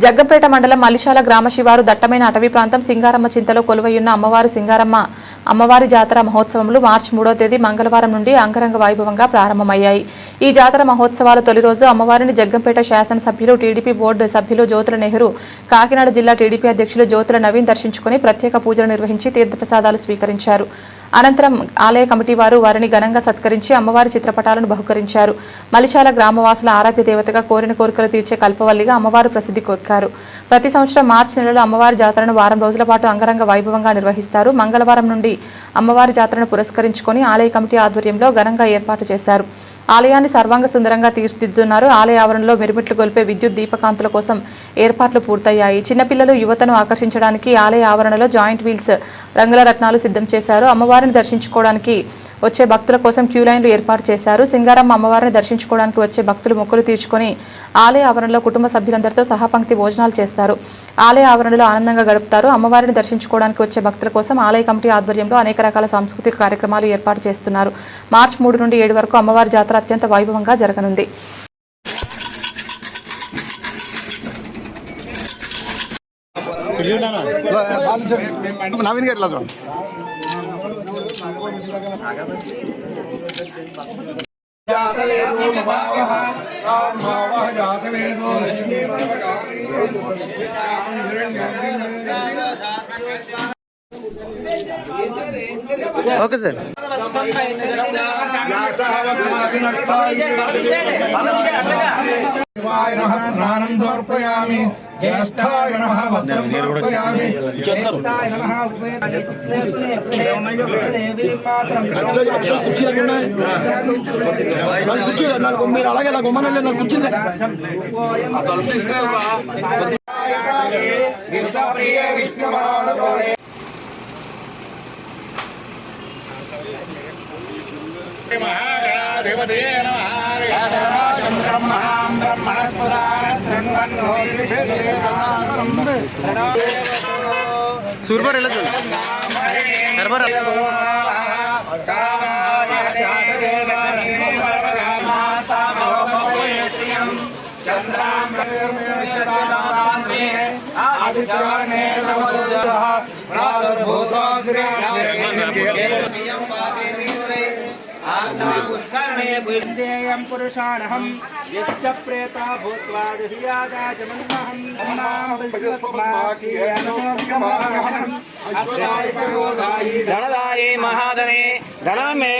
జగ్గంపేట మండలం మలిశాల గ్రామ శివారు దట్టమైన అటవీ ప్రాంతం సింగారమ్మ చింతలో కొలువయ్యున్న అమ్మవారు సింగారమ్మ అమ్మవారి జాతర మహోత్సవములు మార్చి 3వ తేదీ మంగళవారం నుండి అంగరంగ వైభవంగా ప్రారంభమయ్యాయి. ఈ జాతర మహోత్సవాల తొలి రోజు అమ్మవారిని జగ్గంపేట శాసనసభ్యులు టీడీపీ బోర్డు సభ్యులు జ్యోతుల నెహ్రూ, కాకినాడ జిల్లా టీడీపీ అధ్యక్షులు జ్యోతుల నవీన్ దర్శించుకుని ప్రత్యేక పూజలు నిర్వహించి తీర్థప్రసాదాలు స్వీకరించారు. అనంతరం ఆలయ కమిటీ వారు వారిని ఘనంగా సత్కరించి అమ్మవారి చిత్రపటాలను బహుకరించారు. మలిశాల గ్రామవాసుల ఆరాధ్య దేవతగా కోరిన కోరికలు తీర్చే కల్పవల్లిగా అమ్మవారు ప్రసిద్ధి కొక్కారు. ప్రతి సంవత్సరం మార్చి నెలలో అమ్మవారి జాతరను వారం రోజుల పాటు అంగరంగ వైభవంగా నిర్వహిస్తారు. మంగళవారం నుండి అమ్మవారి జాతరను పురస్కరించుకొని ఆలయ కమిటీ ఆధ్వర్యంలో ఘనంగా ఏర్పాటు చేశారు. ఆలయాన్ని సర్వాంగ సుందరంగా తీర్చిదిద్దున్నారు. ఆలయ ఆవరణలో మిరుమిట్లు గొల్పే విద్యుత్ దీపకాంతుల కోసం ఏర్పాట్లు పూర్తయ్యాయి. చిన్నపిల్లలు యువతను ఆకర్షించడానికి ఆలయ ఆవరణలో జాయింట్ వీల్స్ రంగుల రత్నాలు సిద్ధం చేశారు. అమ్మవారిని దర్శించుకోవడానికి వచ్చే భక్తుల కోసం క్యూ లైన్లు ఏర్పాటు చేశారు. సింగారమ్మ అమ్మవారిని దర్శించుకోవడానికి వచ్చే భక్తులు మొక్కులు తీర్చుకొని ఆలయ ఆవరణలో కుటుంబ సభ్యులందరితో సహాపంక్తి భోజనాలు చేస్తారు. ఆలయ ఆవరణలో ఆనందంగా గడుపుతారు. అమ్మవారిని దర్శించుకోవడానికి వచ్చే భక్తుల కోసం ఆలయ కమిటీ ఆధ్వర్యంలో అనేక రకాల సాంస్కృతిక కార్యక్రమాలు ఏర్పాటు చేస్తున్నారు. మార్చి 3 నుండి 7 వరకు అమ్మవారి జాతర అత్యంత వైభవంగా జరగనుంది. Okay sir. స్నానం సమర్పయామి. జ్యేష్ఠాయ నమః వస్త్రం సమర్పయామి. జ్యేష్ఠాయ నమః మీరు అలాగే నాకు ఉమ్మనలే నాకు కూర్చుంది. सूरबर ఎలా చూడు హర్బర్ पुरुषाणहं यश्च प्रेता भूत्वा दुहियादाचमन्महं धनदाये महाधने धनमे